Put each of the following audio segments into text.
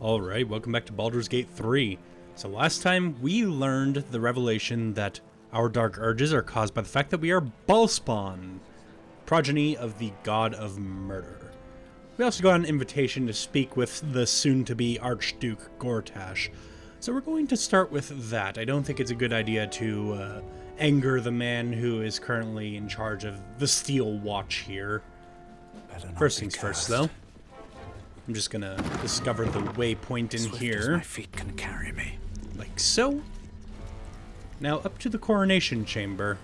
Alright, welcome back to Baldur's Gate 3. So last time we learned the revelation that our dark urges are caused by the fact that we are Ballspawn, progeny of the god of murder. We also got an invitation to speak with the soon-to-be Archduke Gortash. So we're going to start with that. I don't think it's a good idea to anger the man who is currently in charge of the Steel Watch here. First things first, though. I'm just gonna discover the waypoint in here. My feet can carry me. Like so. Now up to the coronation chamber.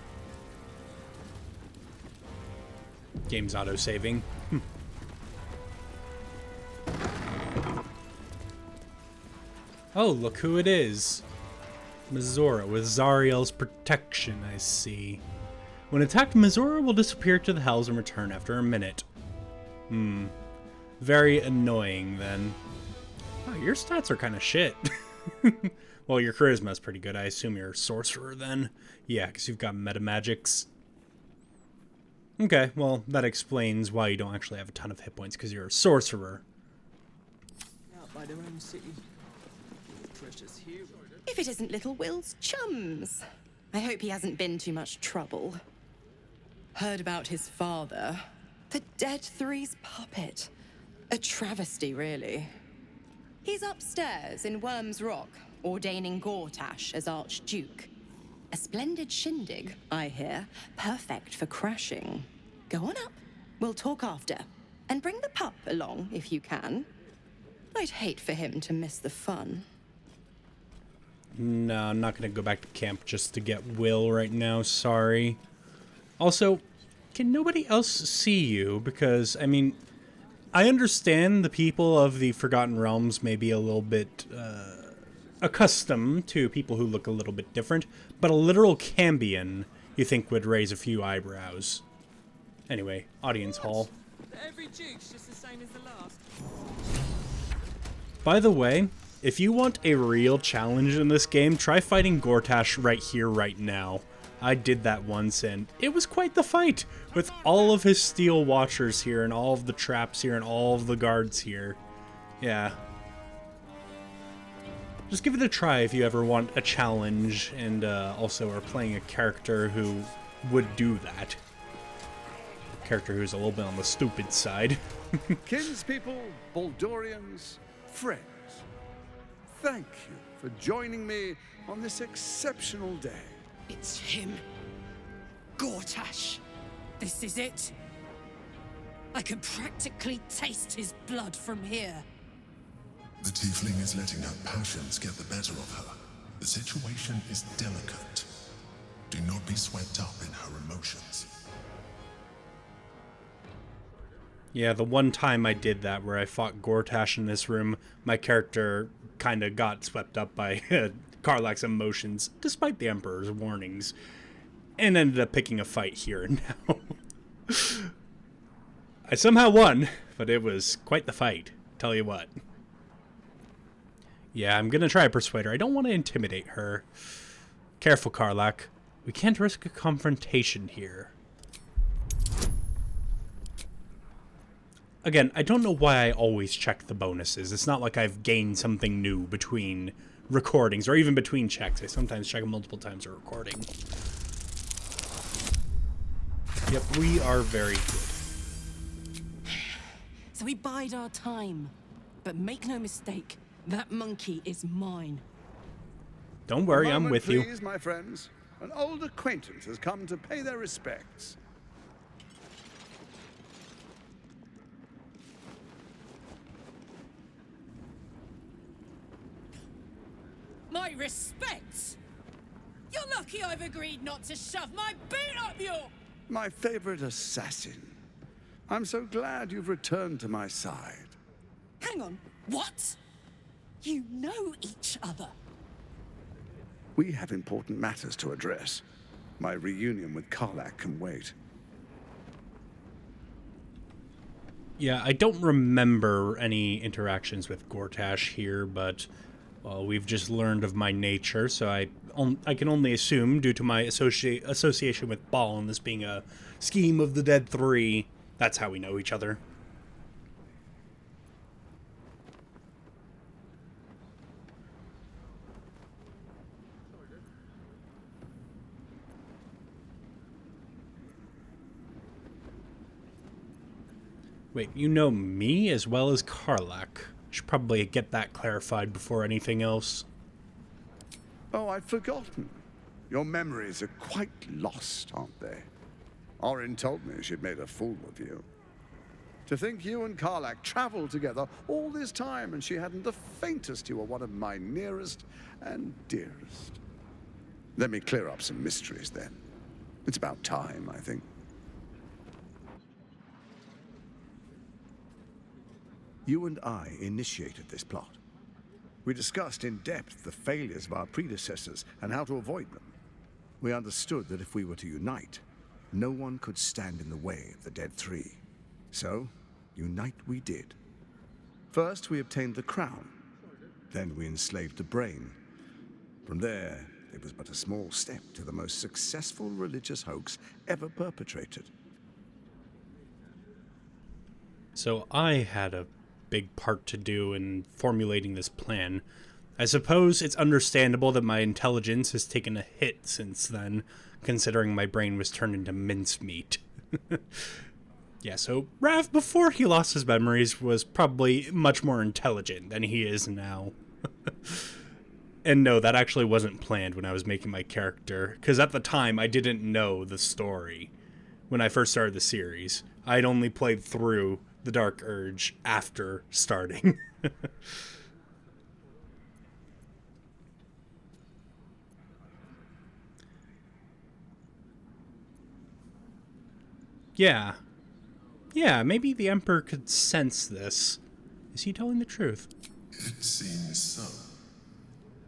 Game's auto-saving. Oh, look who it is. Mizora with Zariel's protection, I see. When attacked, Mizora will disappear to the hells and return after a minute. Very annoying, then. Wow, your stats are kind of shit. Well, your charisma's pretty good. I assume you're a sorcerer, then. Yeah, because you've got metamagics. Okay, well, that explains why you don't actually have a ton of hit points, because you're a sorcerer. Out by their own city. Precious hero. If it isn't little Will's chums. I hope he hasn't been too much trouble. Heard about his father. The Dead Three's puppet. A travesty, really. He's upstairs in Worm's Rock, ordaining Gortash as Archduke. A splendid shindig, I hear. Perfect for crashing. Go on up. We'll talk after. And bring the pup along, if you can. I'd hate for him to miss the fun. No, I'm not going to go back to camp just to get Will right now, sorry. Also, can nobody else see you? Because, I mean, I understand the people of the Forgotten Realms may be a little bit accustomed to people who look a little bit different, but a literal Cambion, you think, would raise a few eyebrows. Anyway, audience hall. Every duke's just the same as the last. By the way, if you want a real challenge in this game, try fighting Gortash right here, right now. I did that once, and it was quite the fight, with all of his steel watchers here, and all of the traps here, and all of the guards here. Yeah. Just give it a try if you ever want a challenge, and also are playing a character who would do that. A character who's a little bit on the stupid side. Kinspeople, Baldurians, friends, thank you for joining me on this exceptional day. It's him. Gortash. This is it. I can practically taste his blood from here. The tiefling is letting her passions get the better of her. The situation is delicate. Do not be swept up in her emotions. Yeah, the one time I did that where I fought Gortash in this room, my character kind of got swept up by Karlach's emotions, despite the Emperor's warnings, and ended up picking a fight here and now. I somehow won, but it was quite the fight, tell you what. Yeah, I'm gonna try to persuade her. I don't want to intimidate her. Careful, Karlach. We can't risk a confrontation here. Again, I don't know why I always check the bonuses. It's not like I've gained something new between recordings, or even between checks. I sometimes check them multiple times a recording. Yep, we are very good. So we bide our time. But make no mistake, that monkey is mine. Don't worry, I'm with you. Please, my friends. An old acquaintance has come to pay their respects. My respects! You're lucky I've agreed not to shove my boot up your... My favorite assassin. I'm so glad you've returned to my side. Hang on, what? You know each other? We have important matters to address. My reunion with Karlach can wait. Yeah, I don't remember any interactions with Gortash here, but well, we've just learned of my nature, so I can only assume, due to my association with Ball and this being a scheme of the Dead Three, that's how we know each other. Wait, you know me as well as Karlach. Should probably get that clarified before anything else. Oh, I'd forgotten. Your memories are quite lost, aren't they? Orin told me she'd made a fool of you. To think you and Karlach traveled together all this time and she hadn't the faintest you were one of my nearest and dearest. Let me clear up some mysteries then. It's about time, I think. You and I initiated this plot. We discussed in depth the failures of our predecessors and how to avoid them. We understood that if we were to unite, no one could stand in the way of the Dead Three. So, unite we did. First, we obtained the crown. Then we enslaved the brain. From there, it was but a small step to the most successful religious hoax ever perpetrated. So I had a big part to do in formulating this plan. I suppose it's understandable that my intelligence has taken a hit since then, considering my brain was turned into mincemeat. Yeah, so Rav, before he lost his memories, was probably much more intelligent than he is now. And no, that actually wasn't planned when I was making my character, because at the time I didn't know the story. When I first started the series, I'd only played through the Dark Urge after starting. Yeah, maybe the Emperor could sense this. Is he telling the truth? It seems so.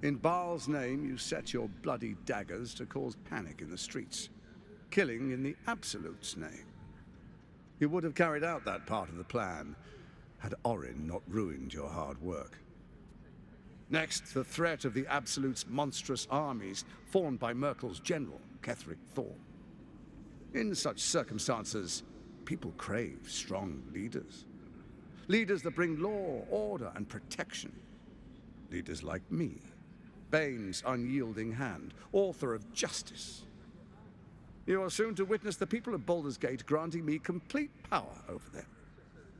In Baal's name, you set your bloody daggers to cause panic in the streets, killing in the Absolute's name. You would have carried out that part of the plan had Orin not ruined your hard work. Next, the threat of the Absolute's monstrous armies formed by Merkel's general, Ketheric Thorm. In such circumstances, people crave strong leaders. Leaders that bring law, order, and protection. Leaders like me, Bane's unyielding hand, author of justice. You are soon to witness the people of Baldur's Gate granting me complete power over them,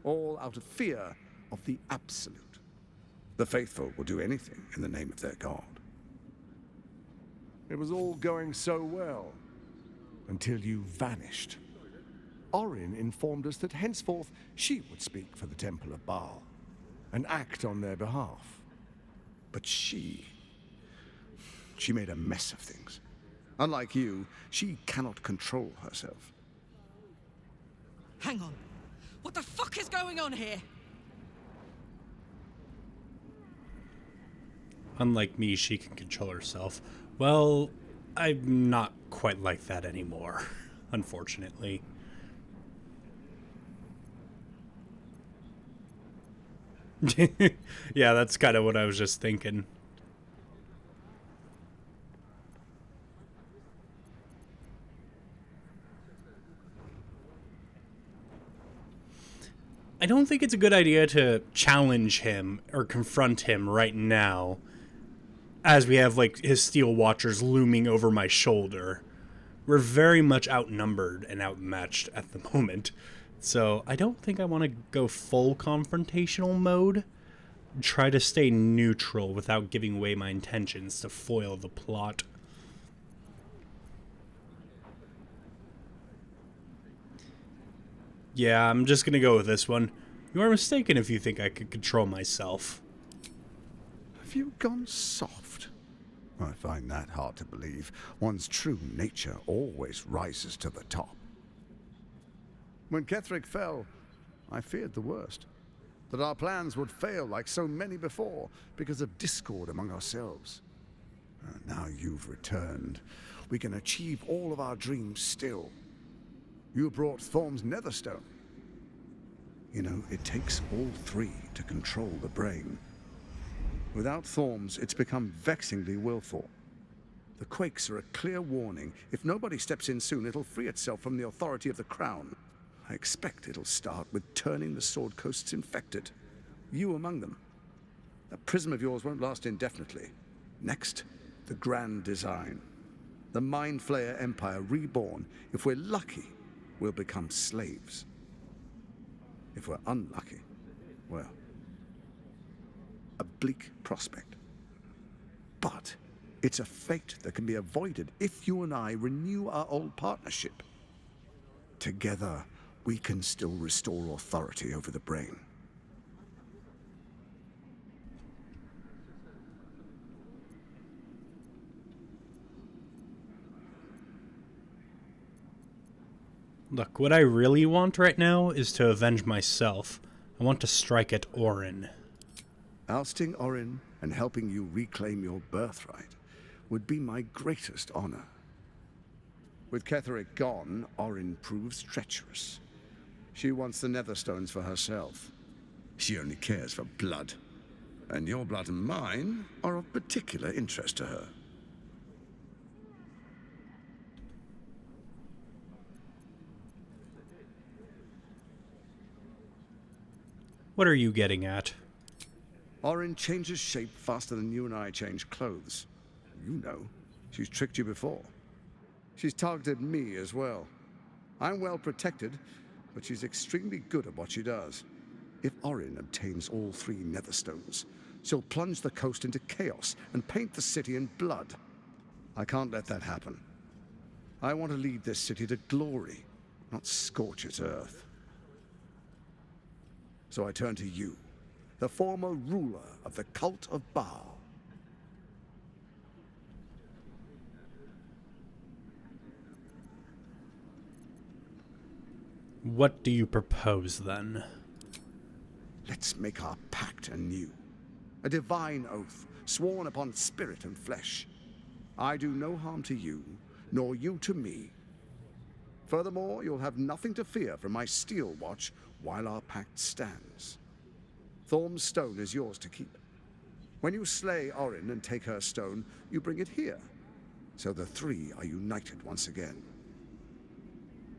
all out of fear of the Absolute. The faithful will do anything in the name of their god. It was all going so well, until you vanished. Orin informed us that henceforth she would speak for the Temple of Baal, and act on their behalf. But she made a mess of things. Unlike you, she cannot control herself. Hang on. What the fuck is going on here? Unlike me, she can control herself. Well, I'm not quite like that anymore, unfortunately. Yeah, that's kind of what I was just thinking. I don't think it's a good idea to challenge him or confront him right now, as we have, like, his steel watchers looming over my shoulder. We're very much outnumbered and outmatched at the moment. So I don't think I want to go full confrontational mode. Try to stay neutral without giving away my intentions to foil the plot. Yeah, I'm just gonna go with this one. You are mistaken if you think I could control myself. Have you gone soft? I find that hard to believe. One's true nature always rises to the top. When Ketheric fell, I feared the worst. That our plans would fail like so many before because of discord among ourselves. Now you've returned. We can achieve all of our dreams still. You brought Thorm's Netherstone. You know, it takes all three to control the brain. Without Thorm's, it's become vexingly willful. The quakes are a clear warning. If nobody steps in soon, it'll free itself from the authority of the Crown. I expect it'll start with turning the Sword Coasts infected. You among them. That prism of yours won't last indefinitely. Next, the grand design. The Mind Flayer Empire reborn. If we're lucky, we'll become slaves. If we're unlucky, well, a bleak prospect. But it's a fate that can be avoided if you and I renew our old partnership. Together, we can still restore authority over the brain. Look, what I really want right now is to avenge myself. I want to strike at Orin. Ousting Orin and helping you reclaim your birthright would be my greatest honor. With Ketheric gone, Orin proves treacherous. She wants the Netherstones for herself. She only cares for blood. And your blood and mine are of particular interest to her. What are you getting at? Orin changes shape faster than you and I change clothes. You know, she's tricked you before. She's targeted me as well. I'm well protected, but she's extremely good at what she does. If Orin obtains all 3 Netherstones, she'll plunge the coast into chaos and paint the city in blood. I can't let that happen. I want to lead this city to glory, not scorch its earth. So I turn to you, the former ruler of the cult of Baal. What do you propose, then? Let's make our pact anew. A divine oath, sworn upon spirit and flesh. I do no harm to you, nor you to me. Furthermore, you'll have nothing to fear from my steel watch while our pact stands. Thorm's stone is yours to keep. When you slay Orin and take her stone, you bring it here. So the 3 are united once again.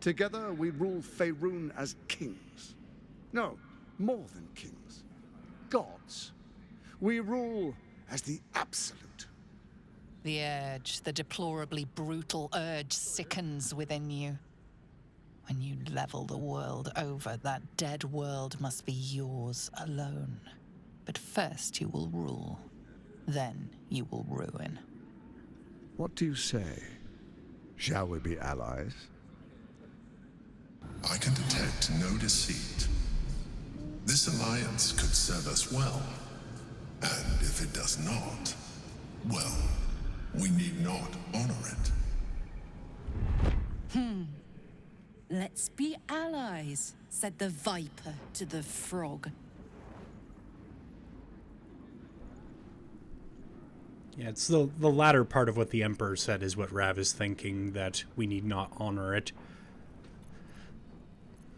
Together we rule Faerun as kings. No, more than kings. Gods. We rule as the absolute. The urge, the deplorably brutal urge sickens within you. When you level the world over, that dead world must be yours alone. But first you will rule. Then you will ruin. What do you say? Shall we be allies? I can detect no deceit. This alliance could serve us well. And if it does not, well, we need not honor it. Let's be allies, said the viper to the frog. Yeah, it's the latter part of what the Emperor said is what Rav is thinking, that we need not honor it.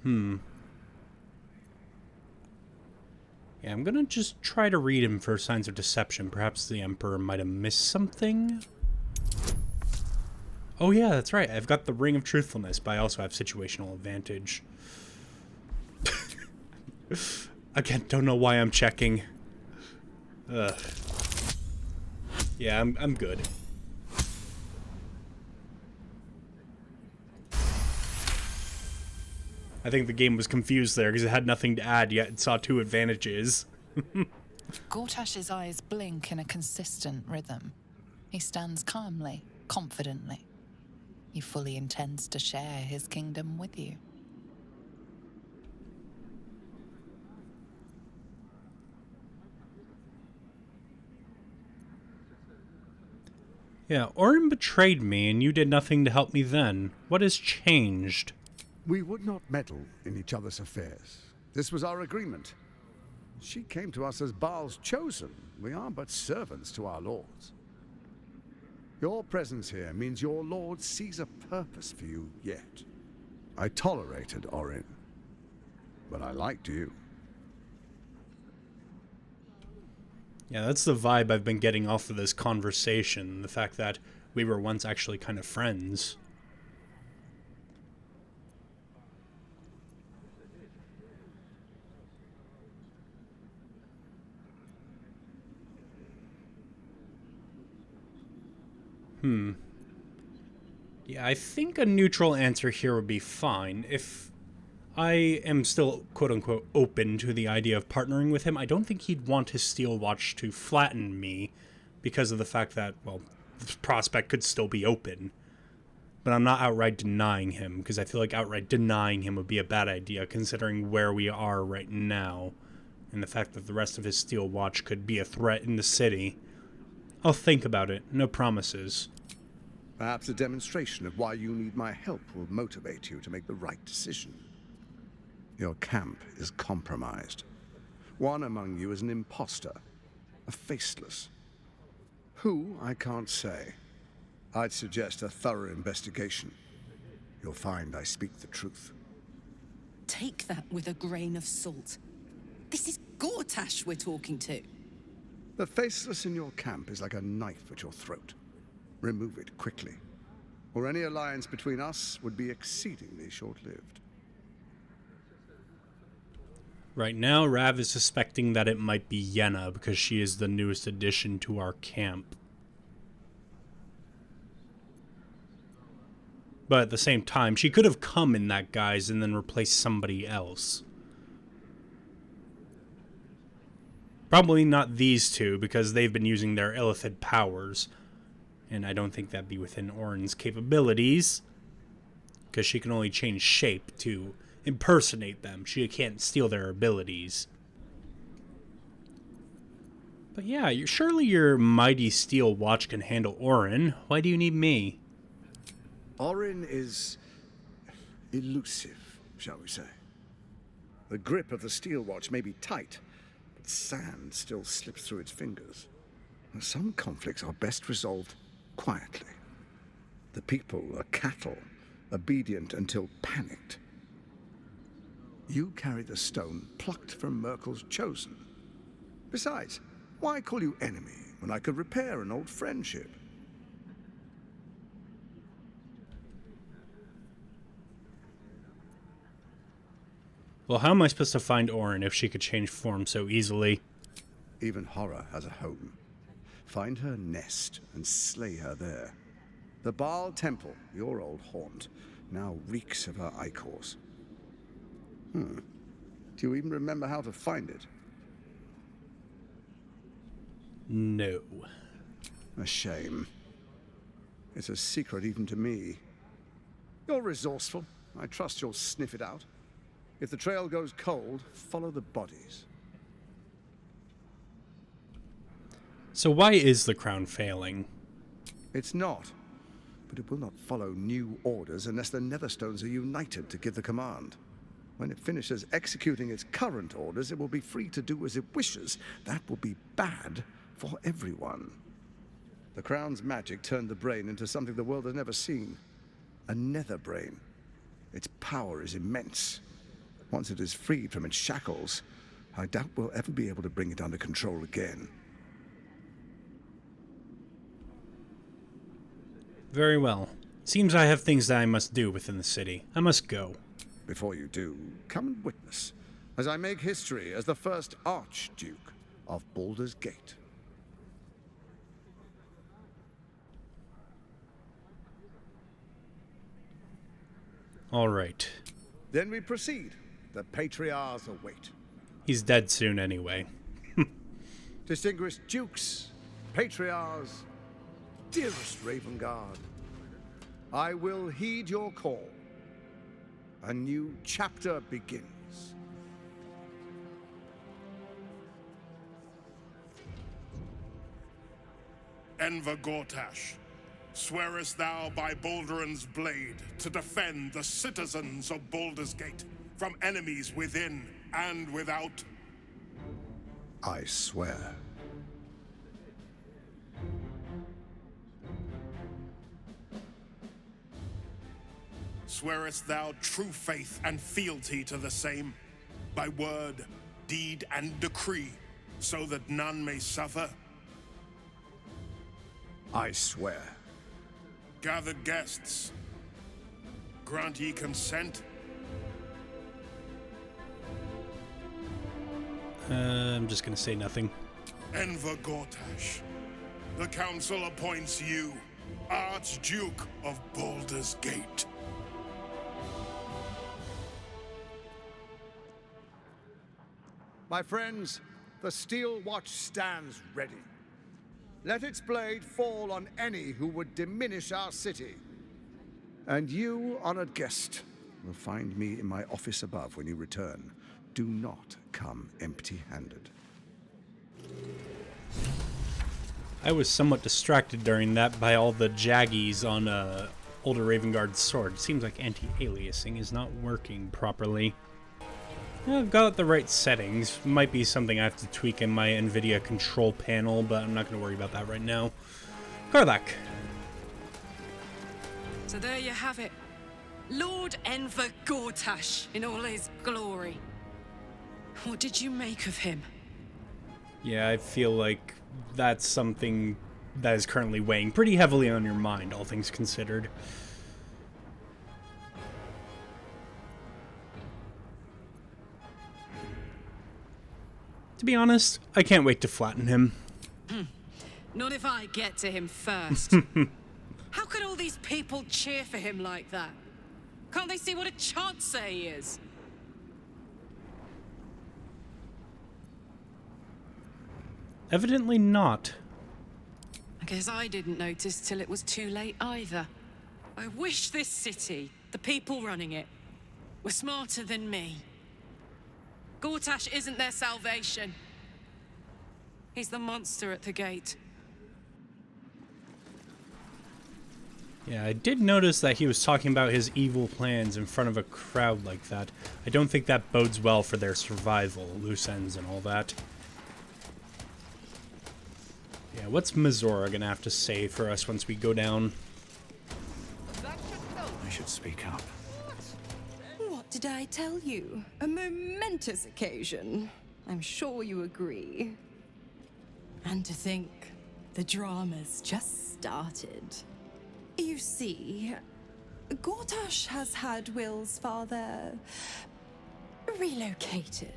Yeah, I'm gonna just try to read him for signs of deception. Perhaps the Emperor might have missed something. Oh yeah, that's right. I've got the Ring of Truthfulness, but I also have situational advantage. Again, don't know why I'm checking. Ugh. Yeah, I'm good. I think the game was confused there because it had nothing to add, yet it saw 2 advantages. Gortash's eyes blink in a consistent rhythm. He stands calmly, confidently. He fully intends to share his kingdom with you. Yeah, Orin betrayed me and you did nothing to help me then. What has changed? We would not meddle in each other's affairs. This was our agreement. She came to us as Baal's chosen. We are but servants to our lords. Your presence here means your lord sees a purpose for you yet. I tolerated Orin, but I liked you. Yeah, that's the vibe I've been getting off of this conversation. The fact that we were once actually kind of friends. Yeah, I think a neutral answer here would be fine. If I am still, quote-unquote, open to the idea of partnering with him. I don't think he'd want his steel watch to flatten me because of the fact that, well, the prospect could still be open. But I'm not outright denying him, because I feel like outright denying him would be a bad idea, considering where we are right now, and the fact that the rest of his steel watch could be a threat in the city. I'll think about it. No promises. Perhaps a demonstration of why you need my help will motivate you to make the right decision. Your camp is compromised. One among you is an imposter, a faceless. Who, I can't say. I'd suggest a thorough investigation. You'll find I speak the truth. Take that with a grain of salt. This is Gortash we're talking to. The faceless in your camp is like a knife at your throat. Remove it quickly, or any alliance between us would be exceedingly short-lived. Right now, Rav is suspecting that it might be Yenna, because she is the newest addition to our camp. But at the same time, she could have come in that guise and then replaced somebody else. Probably not these two, because they've been using their illithid powers. And I don't think that'd be within Orin's capabilities. Because she can only change shape to impersonate them. She can't steal their abilities. But yeah, surely your mighty steel watch can handle Orin. Why do you need me? Orin is elusive, shall we say. The grip of the steel watch may be tight, but sand still slips through its fingers. Some conflicts are best resolved quietly. The people are cattle, obedient until panicked. You carry the stone plucked from Merkel's chosen. Besides, why call you enemy when I could repair an old friendship? Well, how am I supposed to find Orin if she could change form so easily? Even horror has a home. Find her nest and slay her there. The Baal Temple, your old haunt, now reeks of her ichors. Do you even remember how to find it? No. A shame. It's a secret even to me. You're resourceful. I trust you'll sniff it out. If the trail goes cold, follow the bodies. So why is the crown failing? It's not. But it will not follow new orders unless the Netherstones are united to give the command. When it finishes executing its current orders, it will be free to do as it wishes. That will be bad for everyone. The crown's magic turned the brain into something the world has never seen. A nether brain. Its power is immense. Once it is freed from its shackles, I doubt we'll ever be able to bring it under control again. Very well. Seems I have things that I must do within the city. I must go. Before you do, come and witness, as I make history as the first Archduke of Baldur's Gate. All right. Then we proceed. The Patriarchs await. He's dead soon anyway. Distinguished Dukes, Patriarchs, dearest Ravengard, I will heed your call. A new chapter begins. Enver Gortash, swearest thou by Balduran's blade to defend the citizens of Baldur's Gate from enemies within and without? I swear. Swearest thou true faith and fealty to the same, by word, deed, and decree, so that none may suffer? I swear. Gathered guests, grant ye consent? I'm just gonna say nothing. Enver Gortash, the council appoints you Archduke of Baldur's Gate. My friends, the steel watch stands ready. Let its blade fall on any who would diminish our city. And you, honored guest, will find me in my office above when you return. Do not come empty-handed. I was somewhat distracted during that by all the jaggies on older Ravengard's sword. It seems like anti-aliasing is not working properly. I've got the right settings. Might be something I have to tweak in my NVIDIA control panel, but I'm not going to worry about that right now. Karlach. So there you have it. Lord Enver Gortash in all his glory. What did you make of him? Yeah, I feel like that's something that is currently weighing pretty heavily on your mind, all things considered. To be honest, I can't wait to flatten him. Not if I get to him first. How could all these people cheer for him like that? Can't they see what a chancer he is? Evidently not. I guess I didn't notice till it was too late either. I wish this city, the people running it, were smarter than me. Gortash isn't their salvation. He's the monster at the gate. Yeah, I did notice that he was talking about his evil plans in front of a crowd like that. I don't think that bodes well for their survival, loose ends and all that. Yeah, what's Mizora gonna have to say for us once we go down? I should speak up. What did I tell you? A momentous occasion. I'm sure you agree. And to think, the drama's just started. You see, Gortash has had Will's father relocated.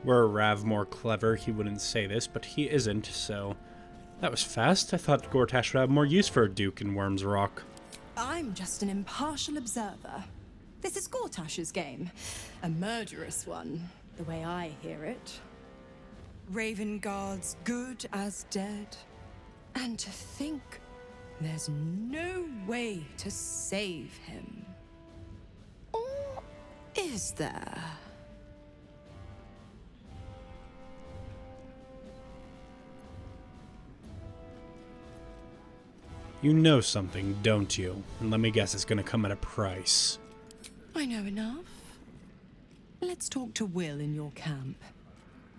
Were Rav more clever, he wouldn't say this, but he isn't, so... That was fast. I thought Gortash would have more use for a duke in Worm's Rock. I'm just an impartial observer. This is Gortash's game. A murderous one, the way I hear it. Ravengard's good as dead. And to think there's no way to save him. Or is there? You know something, don't you? And let me guess, it's gonna come at a price. I know enough. Let's talk to Will in your camp.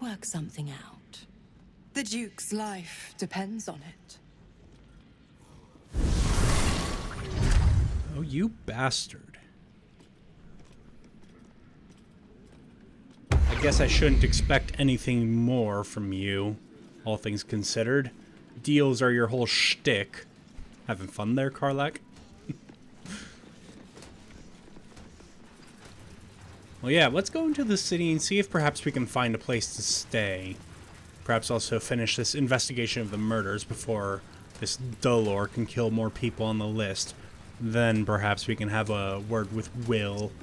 Work something out. The Duke's life depends on it. Oh, you bastard. I guess I shouldn't expect anything more from you, all things considered. Deals are your whole shtick. Having fun there, Karlach? Well, yeah, let's go into the city and see if perhaps we can find a place to stay. Perhaps also finish this investigation of the murders before this Dullor can kill more people on the list. Then perhaps we can have a word with Will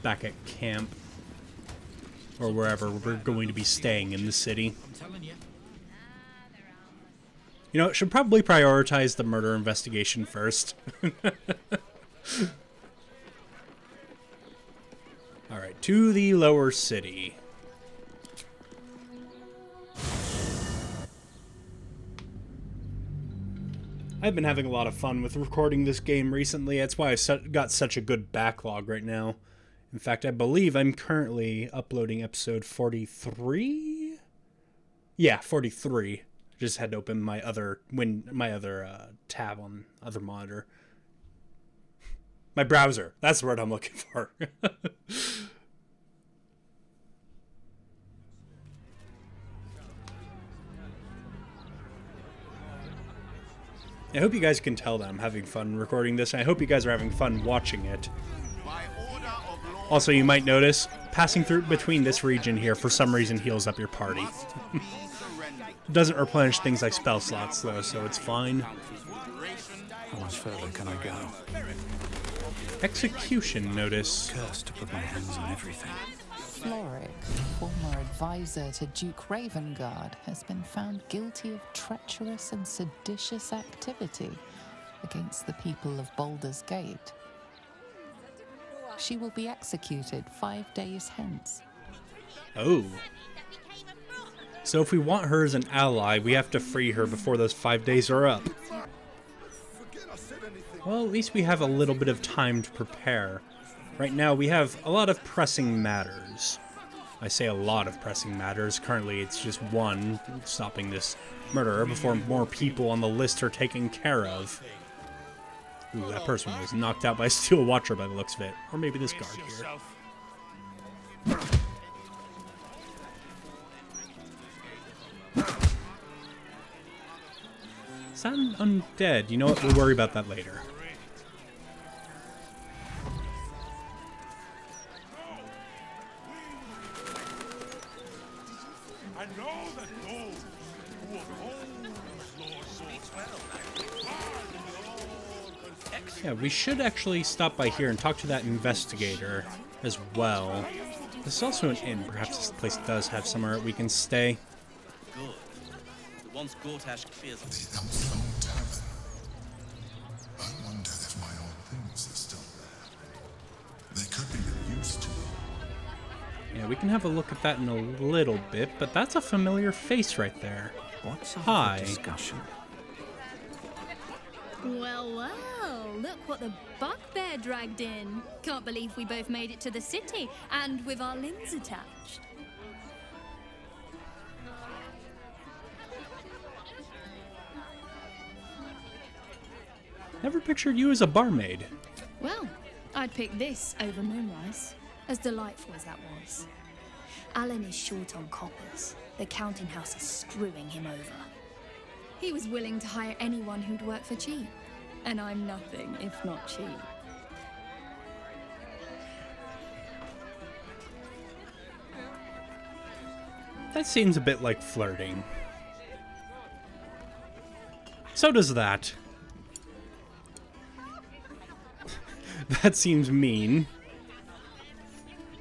back at camp. Or wherever we're going to be staying in the city. You know, should probably prioritize the murder investigation first. Alright, to the lower city. I've been having a lot of fun with recording this game recently. That's why I've got such a good backlog right now. In fact, I believe I'm currently uploading episode 43? Yeah, 43. Just had to open my other tab on other monitor. My browser. That's the word I'm looking for. I hope you guys can tell that I'm having fun recording this, and I hope you guys are having fun watching it. Also, you might notice, passing through between this region here for some reason heals up your party. It doesn't replenish things like spell slots, though, so it's fine. How much further can I go? Execution notice. Cursed to put my hands on everything. Floric, former advisor to Duke Ravengard, has been found guilty of treacherous and seditious activity against the people of Baldur's Gate. She will be executed 5 days hence. Oh. So if we want her as an ally, we have to free her before those 5 days are up. Well, at least we have a little bit of time to prepare. Right now, we have a lot of pressing matters. I say a lot of pressing matters. Currently, it's just one, stopping this murderer before more people on the list are taken care of. Ooh, that person was knocked out by a Steel Watcher by the looks of it. Or maybe this guard here. Is that an undead? You know what? We'll worry about that later. Yeah, we should actually stop by here and talk to that investigator as well. This is also an inn. Perhaps this place does have somewhere we can stay. Good. But once Gortash clears up... The Elmstone Tavern. I wonder if my old things are still there. They could be of use to me. Yeah, we can have a look at that in a little bit, but that's a familiar face right there. What's up Hi. with the discussion? Well, well, look what the bugbear dragged in. Can't believe we both made it to the city, and with our limbs attached. Never pictured you as a barmaid. Well, I'd pick this over Moonrise, as delightful as that was. Alan is short on coppers. The counting house is screwing him over. He was willing to hire anyone who'd work for cheap. And I'm nothing if not cheap. That seems a bit like flirting. So does that. That seems mean.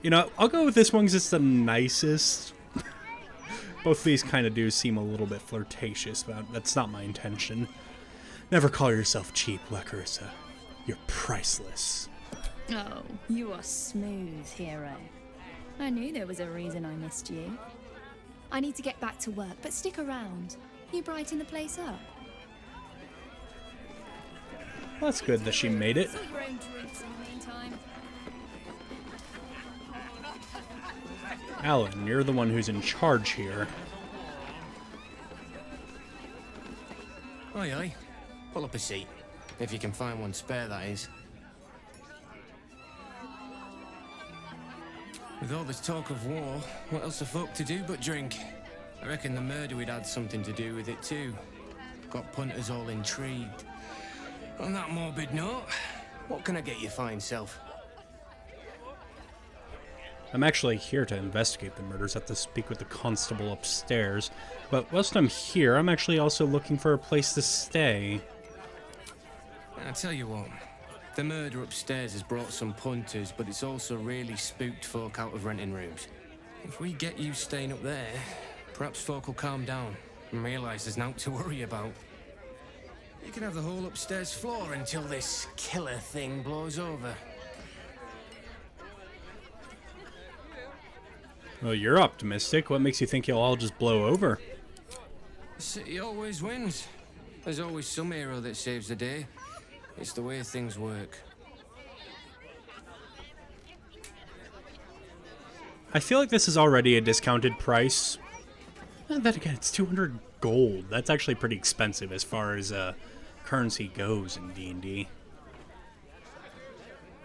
You know, I'll go with this one because it's the nicest. Both of these kind of do seem a little bit flirtatious, but that's not my intention. Never call yourself cheap, La Carissa. You're priceless. Oh, you are smooth, hero. I knew there was a reason I missed you. I need to get back to work, but stick around. You brighten the place up. Well, that's good that she made it. Some grown drinks in the meantime. Alan, you're the one who's in charge here. Aye, aye. Pull up a seat. If you can find one spare, that is. With all this talk of war, what else are folk to do but drink? I reckon the murder would had something to do with it too. Got punters all intrigued. On that morbid note, what can I get you fine self? I'm actually here to investigate the murders. I have to speak with the constable upstairs. But whilst I'm here, I'm actually also looking for a place to stay. I'll tell you what. The murder upstairs has brought some punters, but it's also really spooked folk out of renting rooms. If we get you staying up there, perhaps folk will calm down and realise there's naught to worry about. You can have the whole upstairs floor until this killer thing blows over. Well, you're optimistic. What makes you think you'll all just blow over? The city always wins. There's always some hero that saves the day. It's the way things work. I feel like this is already a discounted price. And then again, it's 200 gold. That's actually pretty expensive as far as currency goes in D&D.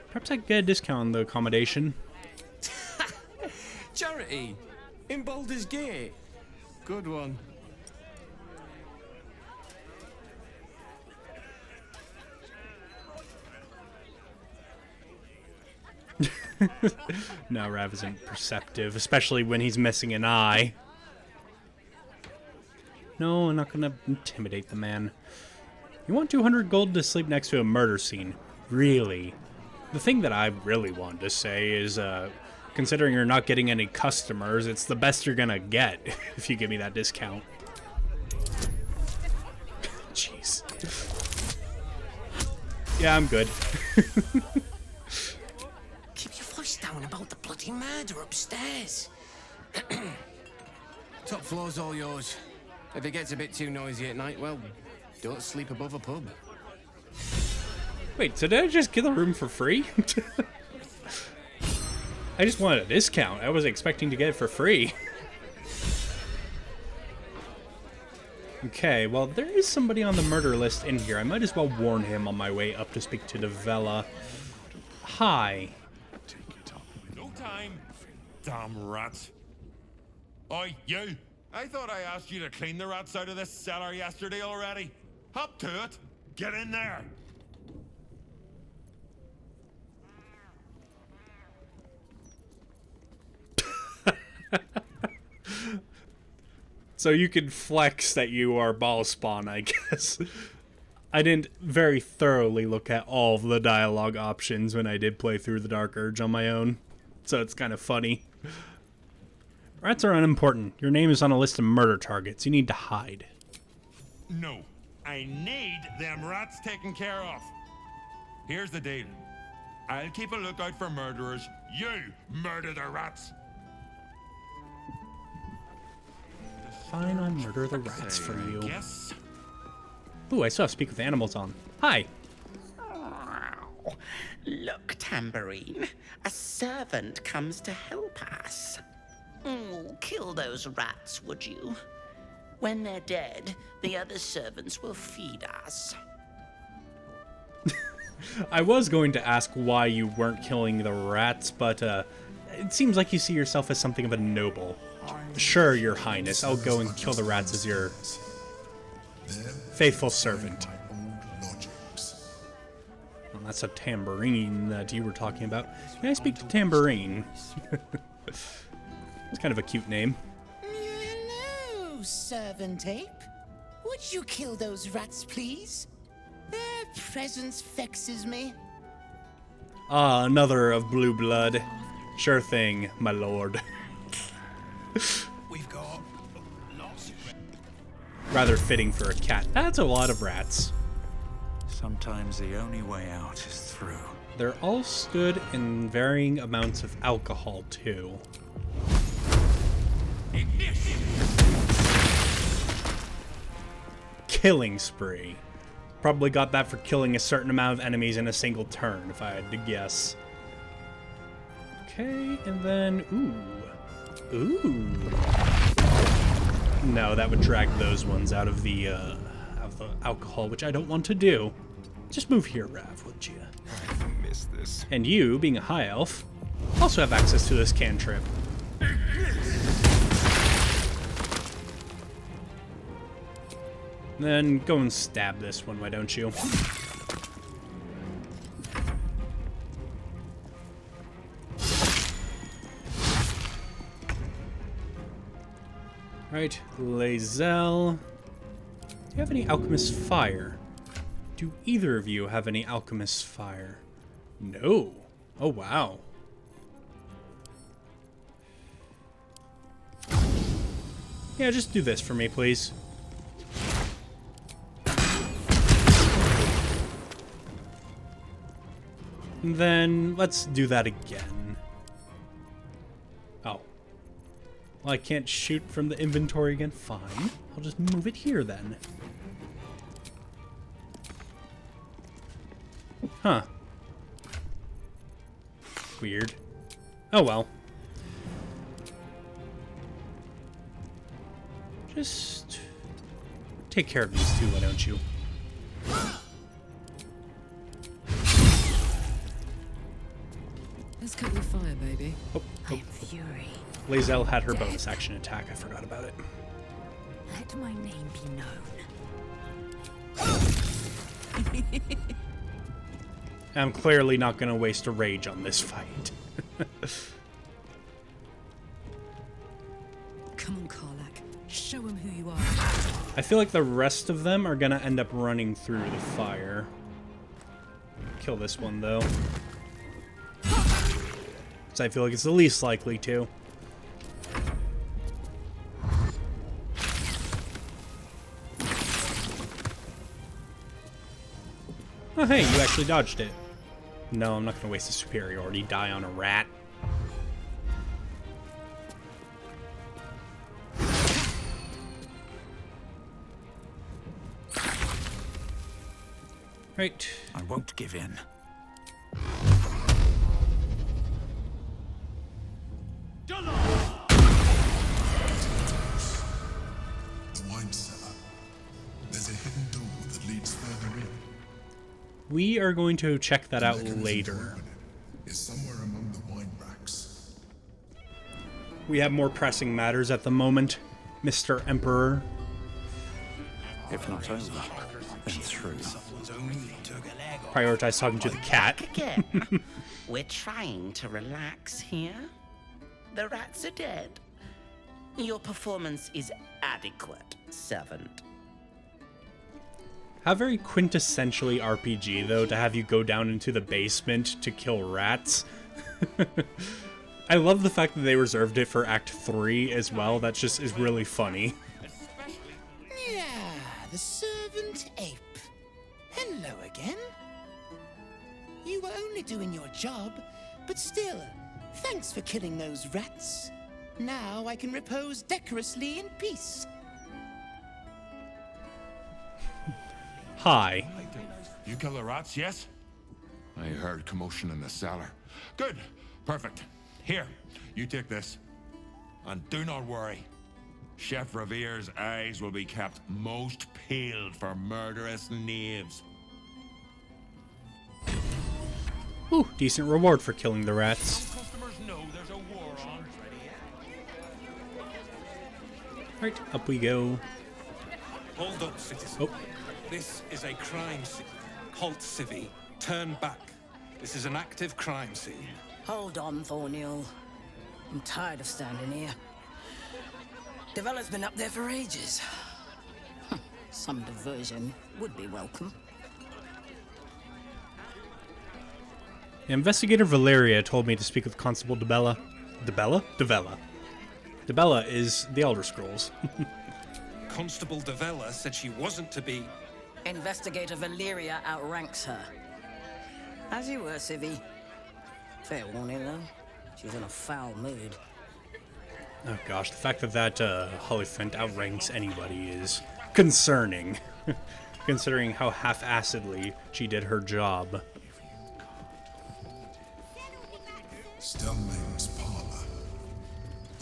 Perhaps I could get a discount on the accommodation. Charity! In Baldur's Gate! Good one. No, Rav isn't perceptive, especially when he's missing an eye. No, I'm not gonna intimidate the man. You want 200 gold to sleep next to a murder scene? Really? The thing that I really wanted to say is, considering you're not getting any customers, it's the best you're gonna get if you give me that discount. Jeez. Yeah, I'm good. Keep your voice down about the bloody murder upstairs. Top floor's all yours. If it gets a bit too noisy at night, well, don't sleep above a pub. Wait, so did I just get the room for free? I just wanted a discount. I was expecting to get it for free. Okay, well, there is somebody on the murder list in here. I might as well warn him on my way up to speak to Devella. Hi. No time. Damn rats. Oi, you! I thought I asked you to clean the rats out of this cellar yesterday already. Hop to it. Get in there. So you can flex that you are ball spawn, I guess. I didn't very thoroughly look at all of the dialogue options when I did play through the Dark Urge on my own, so it's kind of funny. Rats are unimportant. Your name is on a list of murder targets. You need to hide. No, I need them rats taken care of. Here's the deal. I'll keep a lookout for murderers. You murder the rats. Fine, I'll murder the rats for you. Yes. Ooh, I still have Speak with Animals on. Hi. Oh, look, Tambourine. A servant comes to help us. Oh, kill those rats, would you? When they're dead, the other servants will feed us. I was going to ask why you weren't killing the rats, but it seems like you see yourself as something of a noble. Sure, Your Highness, I'll go and kill the rats as your faithful servant. Well, that's a tambourine that you were talking about. Can I speak to Tambourine? It's kind of a cute name. Hello, Servant Ape. Would you kill those rats, please? Their presence vexes me. Ah, another of blue blood. Sure thing, my lord. We've got lots of... Rather fitting for a cat. That's a lot of rats. Sometimes the only way out is through. They're all stood in varying amounts of alcohol, too. Killing spree. Probably got that for killing a certain amount of enemies in a single turn, if I had to guess. Okay, and then... Ooh. No, that would drag those ones out of the alcohol, which I don't want to do. Just move here, Rav, would you? I missed this. And you, being a high elf, also have access to this cantrip. Then go and stab this one, why don't you? Right, Lae'zel. Do you have any alchemist fire? Do either of you have any alchemist fire? No. Oh, wow. Yeah, just do this for me, please. And then let's do that again. Oh. Well, I can't shoot from the inventory again. Fine. I'll just move it here then. Huh. Weird. Oh well. Just take care of these two, why don't you? Let's cut your fire, baby. Oh. Fury. Lae'zel had her bonus action attack. I forgot about it. Let my name be known. I'm clearly not going to waste a rage on this fight. Come on, Karlak. Show him who you are. I feel like the rest of them are gonna end up running through the fire. Kill this one, though. Because I feel like it's the least likely to. Oh, hey, you actually dodged it. No, I'm not going to waste a superiority die on a rat. Right. I won't give in. The wine cellar. There's a hidden door that leads further in. We are going to check that out later. Is somewhere among the wine racks. We have more pressing matters at the moment, Mr. Emperor. If not over, then through. Prioritize talking to the cat. Again. We're trying to relax here. The rats are dead. Your performance is adequate, servant. How very quintessentially RPG, though, to have you go down into the basement to kill rats. I love the fact that they reserved it for Act 3 as well. That just is really funny. Yeah, the servant ape. Hello again. You were only doing your job, but still, thanks for killing those rats. Now I can repose decorously in peace. Hi. You kill the rats, yes? I heard commotion in the cellar. Good. Perfect. Here, you take this. And do not worry. Chef Revere's eyes will be kept most peeled for murderous knaves. Ooh, decent reward for killing the rats. Some customers know there's a war on. Right, up we go. Hold up, citizen. Oh. This is a crime scene. Halt, civvy. Turn back. This is an active crime scene. Hold on, Thornhill. I'm tired of standing here. Devella's been up there for ages. Some diversion would be welcome. Investigator Valeria told me to speak with Constable Debella. Debella? Devella. Debella is the Elder Scrolls. Constable Devella said she wasn't to be... Investigator Valeria outranks her. As you were, Civvy. Fair warning, though. She's in a foul mood. Oh gosh, the fact that that Hollyphant outranks anybody is concerning. Considering how half-assedly she did her job. Stelmane's parlor.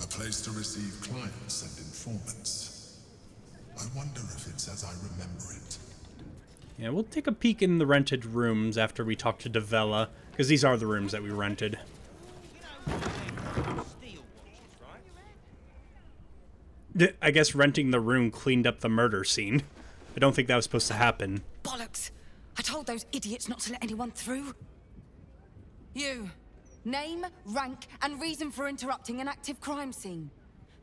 A place to receive clients and informants. I wonder if it's as I remember it. Yeah, we'll take a peek in the rented rooms after we talk to Devella, because these are the rooms that we rented. I guess renting the room cleaned up the murder scene. I don't think that was supposed to happen. Bollocks! I told those idiots not to let anyone through. You. Name, rank, and reason for interrupting an active crime scene.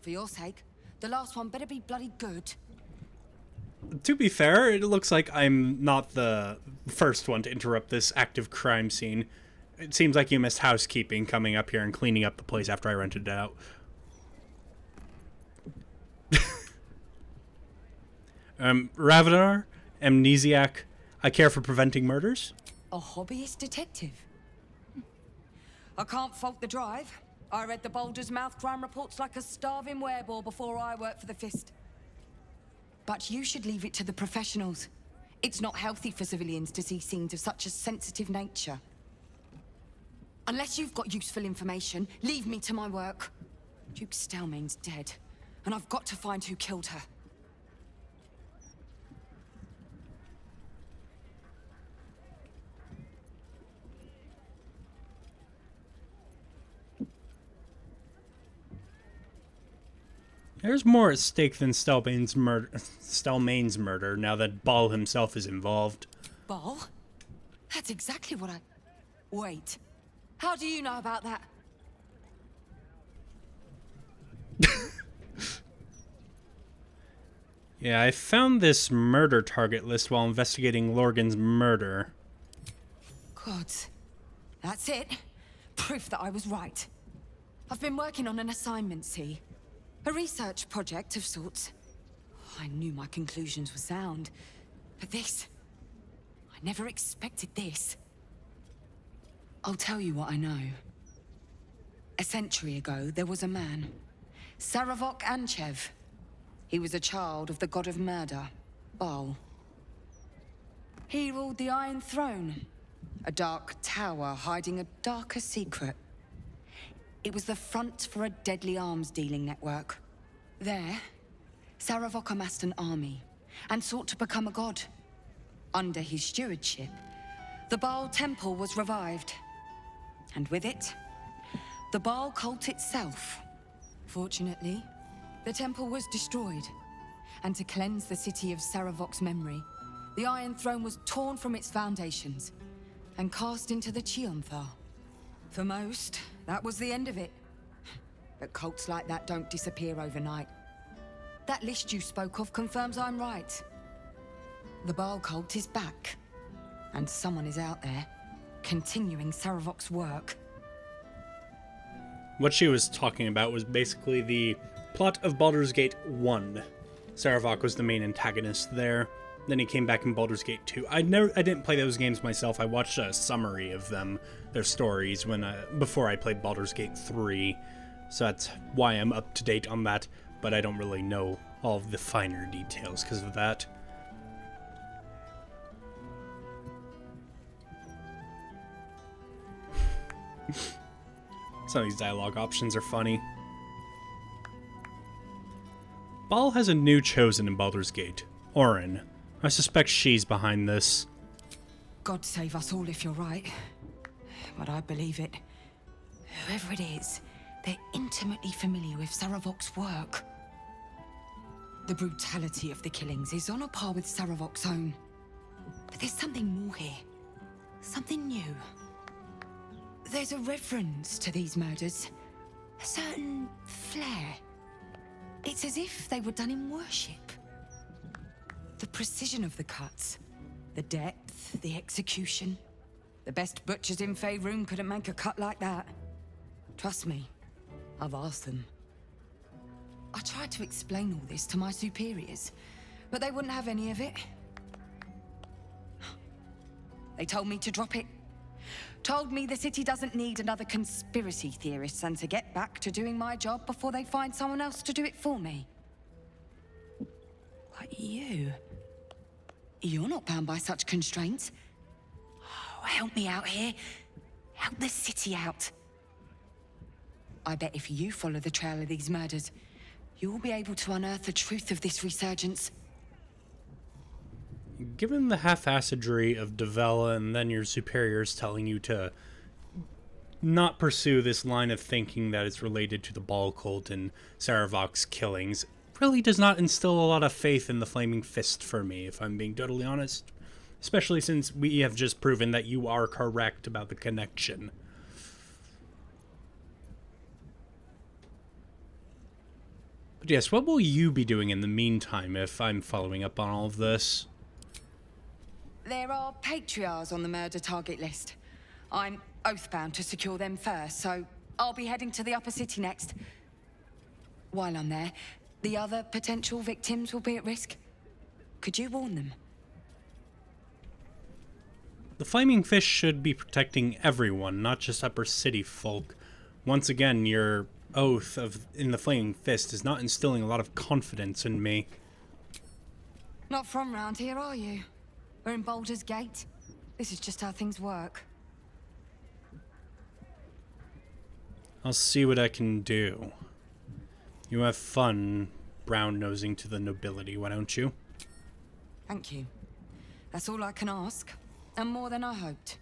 For your sake, the last one better be bloody good. To be fair, it looks like I'm not the first one to interrupt this active crime scene. It seems like you missed housekeeping coming up here and cleaning up the place after I rented it out. Ravenar, amnesiac, I care for preventing murders. A hobbyist detective. I can't fault the drive. I read the Baldur's mouth crime reports like a starving wereball before I worked for the Fist. But you should leave it to the professionals. It's not healthy for civilians to see scenes of such a sensitive nature. Unless you've got useful information, leave me to my work. Duke Stelmane's dead, and I've got to find who killed her. There's more at stake than Stelmane's murder now that Ball himself is involved. Ball? That's exactly what I... Wait. How do you know about that? Yeah, I found this murder target list while investigating Lorgan's murder. Gods. That's it. Proof that I was right. I've been working on an assignment, see? A research project of sorts. I knew my conclusions were sound. But this... I never expected this. I'll tell you what I know. A century ago, there was a man. Saravok Anchev. He was a child of the god of murder, Baal. He ruled the Iron Throne, a dark tower hiding a darker secret. It was the front for a deadly arms-dealing network. There, Saravok amassed an army and sought to become a god. Under his stewardship, the Baal temple was revived. And with it, the Baal cult itself. Fortunately, the temple was destroyed, and to cleanse the city of Saravok's memory, the Iron Throne was torn from its foundations and cast into the Chionthar. For most, that was the end of it. But cults like that don't disappear overnight. That list you spoke of confirms I'm right. The Baal cult is back, and someone is out there, continuing Saravok's work. What she was talking about was basically the plot of Baldur's Gate 1. Saravok was the main antagonist there. Then he came back in Baldur's Gate 2. I didn't play those games myself. I watched a summary of them, their stories, before I played Baldur's Gate 3. So that's why I'm up to date on that, but I don't really know all of the finer details because of that. Some of these dialogue options are funny. Baal has a new chosen in Baldur's Gate, Orin. I suspect she's behind this. God save us all if you're right. But I believe it. Whoever it is, they're intimately familiar with Saravok's work. The brutality of the killings is on a par with Saravok's own. But there's something more here. Something new. There's a reverence to these murders. A certain flair. It's as if they were done in worship. The precision of the cuts. The depth, the execution. The best butchers in Faerun couldn't make a cut like that. Trust me, I've asked them. I tried to explain all this to my superiors, but they wouldn't have any of it. They told me to drop it. Told me the city doesn't need another conspiracy theorist and to get back to doing my job before they find someone else to do it for me. But you're not bound by such constraints. Oh, help me out here. Help the city out. I bet if you follow the trail of these murders, you'll be able to unearth the truth of this resurgence. Given the half-assedry of Davella and then your superiors telling you to not pursue this line of thinking that it's related to the Baal cult and Saravok's killings, really does not instill a lot of faith in the Flaming Fist for me, if I'm being totally honest. Especially since we have just proven that you are correct about the connection. But yes, what will you be doing in the meantime if I'm following up on all of this? There are patriarchs on the murder target list. I'm oathbound to secure them first, so I'll be heading to the upper city next. While I'm there, the other potential victims will be at risk. Could you warn them? The Flaming Fish should be protecting everyone, not just upper city folk. Once again, your oath in the Flaming Fist is not instilling a lot of confidence in me. Not from round here, are you? We're in Baldur's Gate. This is just how things work. I'll see what I can do. You have fun brown-nosing to the nobility, why don't you? Thank you. That's all I can ask, and more than I hoped.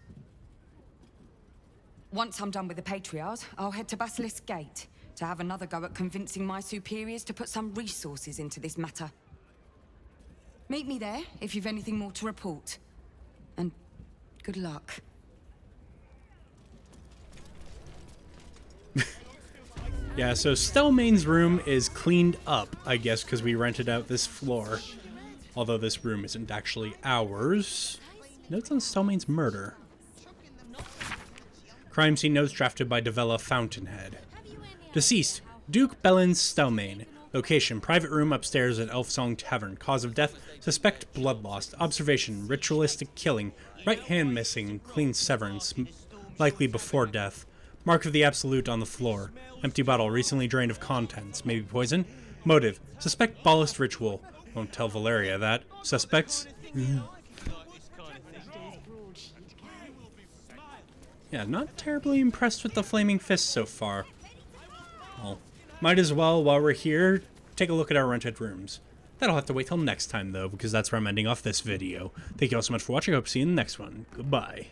Once I'm done with the Patriarchs, I'll head to Basilisk Gate to have another go at convincing my superiors to put some resources into this matter. Meet me there if you've anything more to report. And good luck. Yeah, so Stelmane's room is cleaned up, I guess, because we rented out this floor. Although this room isn't actually ours. Notes on Stelmane's murder. Crime scene notes drafted by Devella Fountainhead. Deceased, Duke Bellin Stelmane. Location, private room upstairs at Elfsong Tavern. Cause of death, suspect blood loss. Observation, ritualistic killing. Right hand missing, clean severance. Likely before death. Mark of the Absolute on the floor. Empty bottle, recently drained of contents. Maybe poison? Motive, suspect ballast ritual. Won't tell Valeria that. Suspects? Yeah, not terribly impressed with the Flaming Fist so far. Well, might as well, while we're here, take a look at our rented rooms. That'll have to wait till next time, though, because that's where I'm ending off this video. Thank you all so much for watching. I hope to see you in the next one. Goodbye.